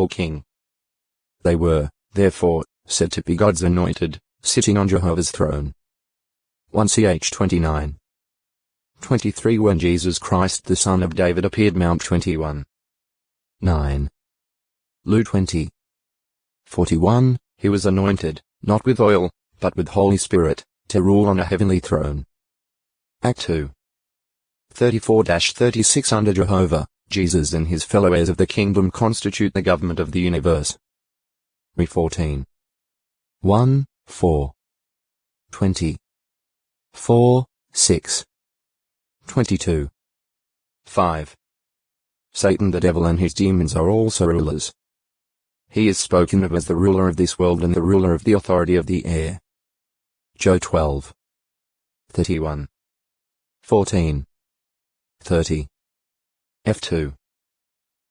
king. They were, therefore, said to be God's anointed, sitting on Jehovah's throne. 1 Ch 29. 23 When Jesus Christ the Son of David appeared Mount 21. 9. Luke 20. 41, he was anointed, not with oil, but with Holy Spirit, to rule on a heavenly throne. Act 2. 34-36 Under Jehovah, Jesus and his fellow heirs of the kingdom constitute the government of the universe. Re 14. 1, 4. 20. 4, 6. 22. 5. Satan the devil and his demons are also rulers. He is spoken of as the ruler of this world and the ruler of the authority of the air. Job 12. 31. 14. 30. F2.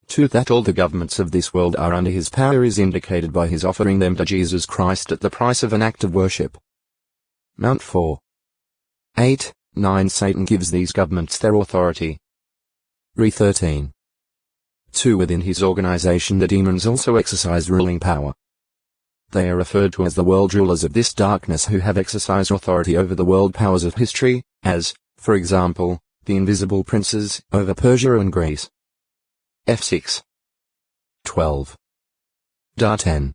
2 That all the governments of this world are under his power is indicated by his offering them to Jesus Christ at the price of an act of worship. Mount 4. 8, 9 Satan gives these governments their authority. Re 13. 2 Within his organization the demons also exercise ruling power. They are referred to as the world rulers of this darkness who have exercised authority over the world powers of history, as, for example, the invisible princes over Persia and Greece. F6. 12. Da 10.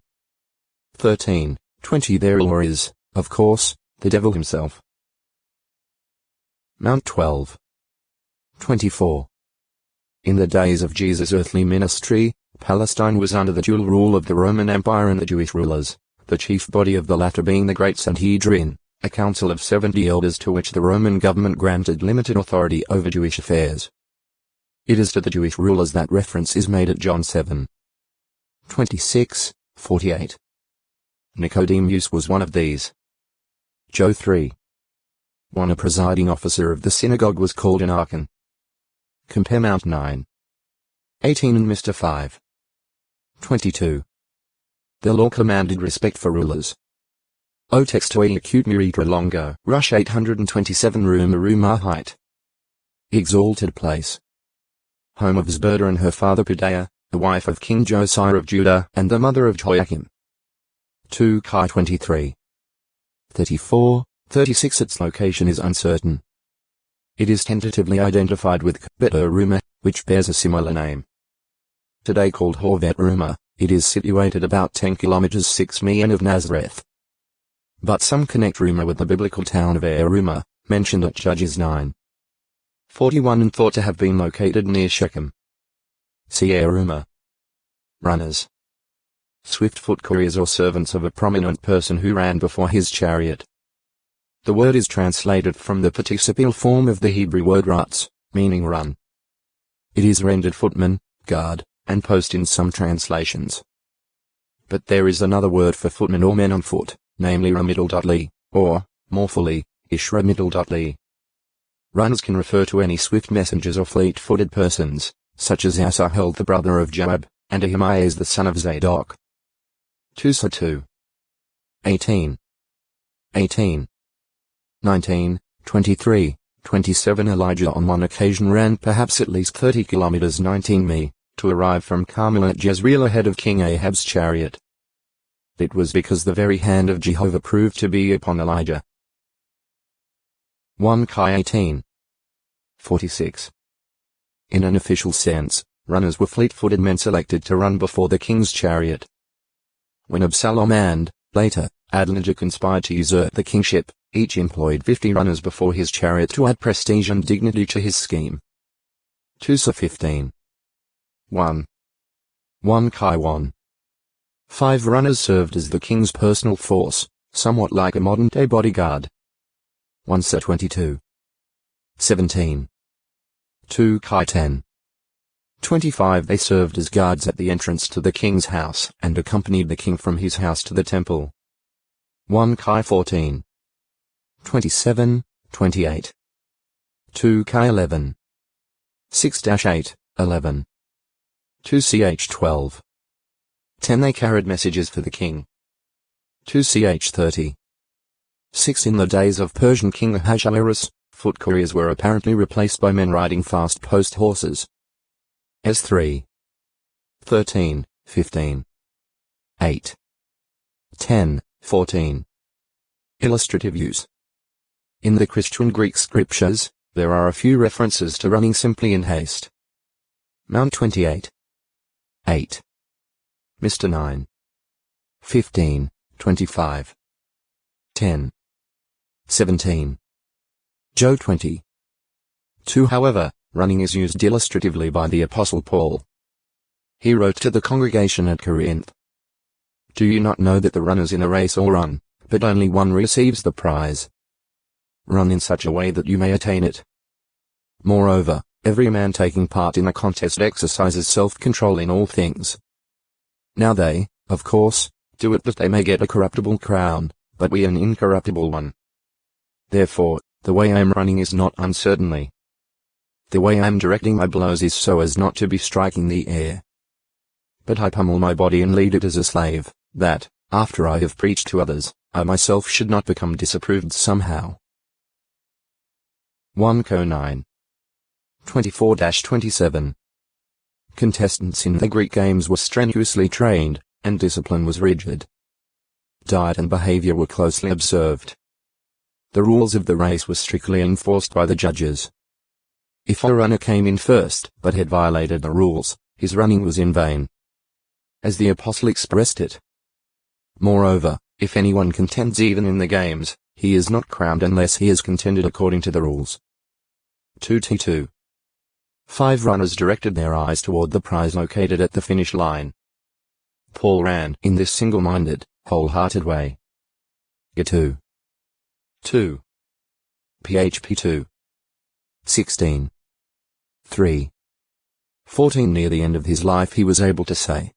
13, 20 Their ruler is, of course, the devil himself. Mount 12. 24. In the days of Jesus' earthly ministry, Palestine was under the dual rule of the Roman Empire and the Jewish rulers, the chief body of the latter being the Great Sanhedrin, a council of 70 elders to which the Roman government granted limited authority over Jewish affairs. It is to the Jewish rulers that reference is made at John 7. 26, 48. Nicodemus was one of these. Job 3. 1 A presiding officer of the synagogue was called an archon. Compare Mount 9. 18 and Mr. 5. 22. The law commanded respect for rulers. O textoi acute miritra longo, Rush 827 Ruma height. Exalted place. Home of Zberda and her father Pedaiah, the wife of King Josiah of Judah and the mother of Joachim. 2 Chi 23. 34, 36 Its location is uncertain. It is tentatively identified with Kbet Ruma, which bears a similar name. Today called Horvet Ruma, it is situated about 10 kilometers 6 mi of Nazareth. But some connect Ruma with the biblical town of Ruma, mentioned at Judges 9. 41 and thought to have been located near Shechem. See Ruma. Runners. Swift foot couriers or servants of a prominent person who ran before his chariot. The word is translated from the participial form of the Hebrew word ratz, meaning run. It is rendered footman, guard, and post in some translations. But there is another word for footmen or men on foot, namely ramiddle.li, or, more fully, ishramiddle.li. Runners can refer to any swift messengers or fleet-footed persons, such as Asahel the brother of Joab, and Ahimaaz the son of Zadok. 2 Sa 2. 18. 18. 19, 23, 27 Elijah on one occasion ran perhaps at least 30 kilometers 19 mi, to arrive from Carmel at Jezreel ahead of King Ahab's chariot. It was because the very hand of Jehovah proved to be upon Elijah. 1 Chi 18. 46. In an official sense, runners were fleet-footed men selected to run before the king's chariot. When Absalom and, later, Adonijah conspired to usurp the kingship, each employed 50 runners before his chariot to add prestige and dignity to his scheme. 2 Sa 15. 1. 1 Chi 1. 5 runners served as the king's personal force, somewhat like a modern-day bodyguard. 1 Sa 22. 17. 2 Chi 10. 25 They served as guards at the entrance to the king's house and accompanied the king from his house to the temple. 1 Chi 14. 27, 28. 2 Chi 11. 6-8, 11. 2 Ch 12. 10 They carried messages for the king. 2 Ch 30. 6 In the days of Persian King Ahasuerus, foot couriers were apparently replaced by men riding fast post horses. S3. 13, 15. 8. 10, 14. Illustrative use. In the Christian Greek scriptures, there are a few references to running simply in haste. Mount 28. 8. Mr. 9. 15, 25. 10. 17. Joe 20. 2. However, running is used illustratively by the Apostle Paul. He wrote to the congregation at Corinth, "Do you not know that the runners in a race all run, but only one receives the prize? Run in such a way that you may attain it. Moreover, every man taking part in a contest exercises self-control in all things. Now they, of course, do it that they may get a corruptible crown, but we an incorruptible one. Therefore, the way I am running is not uncertainly. The way I am directing my blows is so as not to be striking the air. But I pummel my body and lead it as a slave, that, after I have preached to others, I myself should not become disapproved somehow." 1 Co 9. 24-27. Contestants in the Greek games were strenuously trained, and discipline was rigid. Diet and behavior were closely observed. The rules of the race were strictly enforced by the judges. If a runner came in first, but had violated the rules, his running was in vain. As the apostle expressed it. Moreover, if anyone contends even in the games, he is not crowned unless he has contended according to the rules. 2T2. 5 runners directed their eyes toward the prize located at the finish line. Paul ran in this single-minded, wholehearted way. G2. 2. PHP 2. 16. 3. 14. Near the end of his life he was able to say,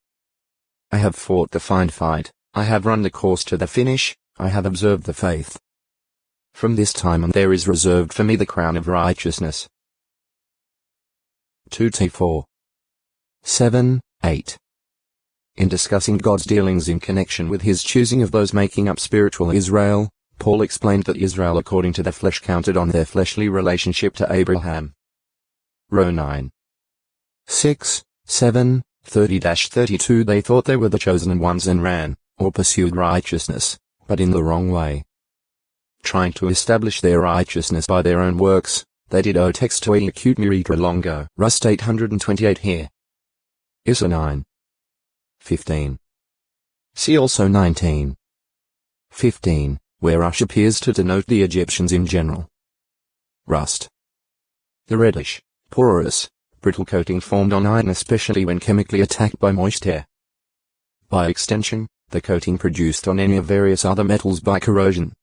"I have fought the fine fight, I have run the course to the finish, I have observed the faith. From this time on there is reserved for me the crown of righteousness." 2T4. 7, 8. In discussing God's dealings in connection with his choosing of those making up spiritual Israel, Paul explained that Israel according to the flesh counted on their fleshly relationship to Abraham. Row 9. 6, 7, 30-32. They thought they were the chosen ones and ran, or pursued righteousness, but in the wrong way. Trying to establish their righteousness by their own works, they did text to acute miritra longo. Rust 828 here. Issa 9. 15. See also 19. 15, where Rush appears to denote the Egyptians in general. Rust. The reddish, porous, brittle coating formed on iron especially when chemically attacked by moisture. By extension, the coating produced on any of various other metals by corrosion.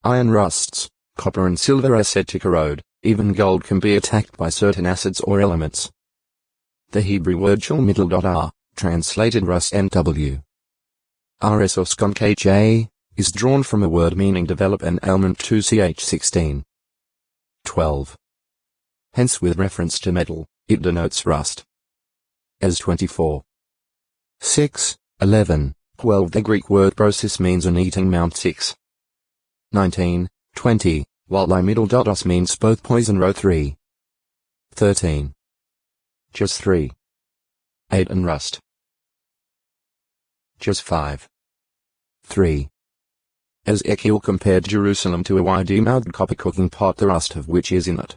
Iron rusts, copper and silver are said to corrode, even gold can be attacked by certain acids or elements. The Hebrew word shul-middle.r, translated rust NW. RS or skunk HA, is drawn from a word meaning develop and element 2ch16. 12. Hence with reference to metal, it denotes rust. As 24. 6, 11, 12. The Greek word brosis means an eating mount 6. 19, 20, while middle.os means both poison row 3. 13. Just 3. 8 and rust. Just 5. 3. As Ezekiel compared Jerusalem to a wide-mouthed copper cooking pot, the rust of which is in it.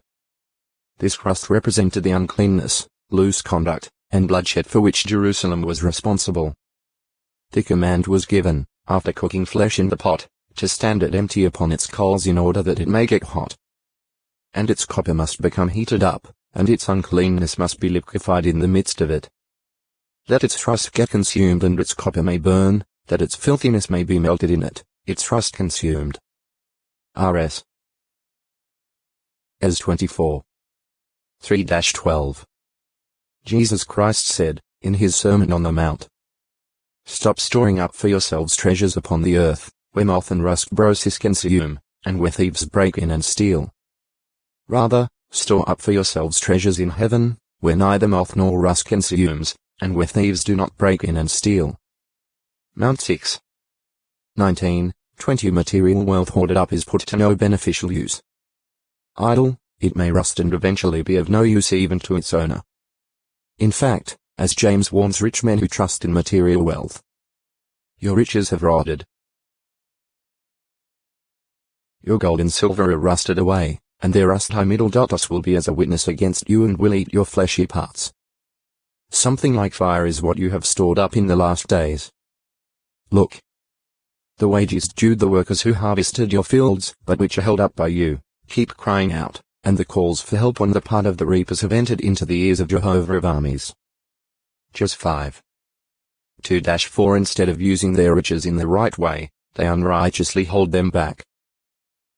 This crust represented the uncleanness, loose conduct, and bloodshed for which Jerusalem was responsible. The command was given, after cooking flesh in the pot, to stand it empty upon its coals in order that it may get hot. And its copper must become heated up, and its uncleanness must be liquefied in the midst of it. That its rust get consumed and its copper may burn, that its filthiness may be melted in it, its rust consumed. RS. As 24. 3-12. Jesus Christ said, in his Sermon on the Mount, "Stop storing up for yourselves treasures upon the earth, where moth and rust brosis consume, and where thieves break in and steal. Rather, store up for yourselves treasures in heaven, where neither moth nor rust consumes, and where thieves do not break in and steal." Mount 6. 19, 20. Material wealth hoarded up is put to no beneficial use. Idle, it may rust and eventually be of no use even to its owner. In fact, as James warns rich men who trust in material wealth. Your riches have rotted. Your gold and silver are rusted away, and their rust high middle dotus will be as a witness against you and will eat your fleshy parts. Something like fire is what you have stored up in the last days. Look. The wages due the workers who harvested your fields, but which are held up by you, keep crying out, and the calls for help on the part of the reapers have entered into the ears of Jehovah of armies. Just 5. 2-4 Instead of using their riches in the right way, they unrighteously hold them back.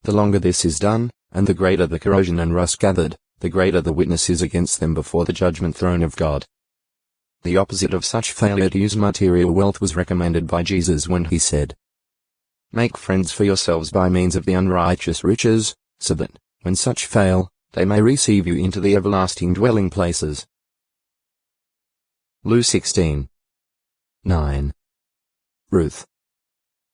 The longer this is done, and the greater the corrosion and rust gathered, the greater the witness is against them before the judgment throne of God. The opposite of such failure to use material wealth was recommended by Jesus when he said, "Make friends for yourselves by means of the unrighteous riches, so that, when such fail, they may receive you into the everlasting dwelling places." Luke 16. 9. Ruth,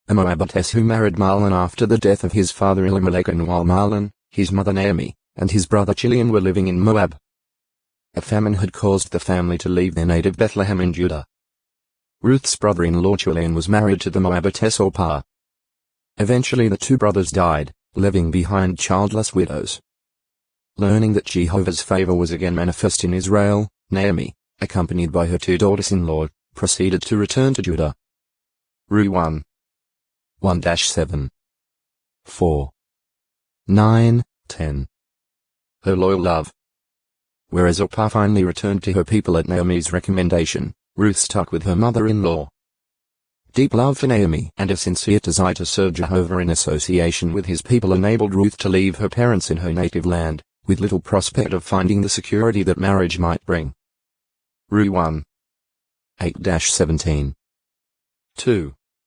a Moabitess who married Mahlon after the death of his father Elimelech, and while Mahlon, his mother Naomi, and his brother Chilion were living in Moab. A famine had caused the family to leave their native Bethlehem in Judah. Ruth's brother-in-law Chilion was married to the Moabitess Orpah. Eventually the two brothers died, leaving behind childless widows. Learning that Jehovah's favor was again manifest in Israel, Naomi, accompanied by her two daughters-in-law, proceeded to return to Judah. Ruth 1. 1-7. 4. 9, 10. Her loyal love. Whereas Orpah finally returned to her people at Naomi's recommendation, Ruth stuck with her mother-in-law. Deep love for Naomi and a sincere desire to serve Jehovah in association with his people enabled Ruth to leave her parents in her native land, with little prospect of finding the security that marriage might bring. Ruth 1. 8-17. 2.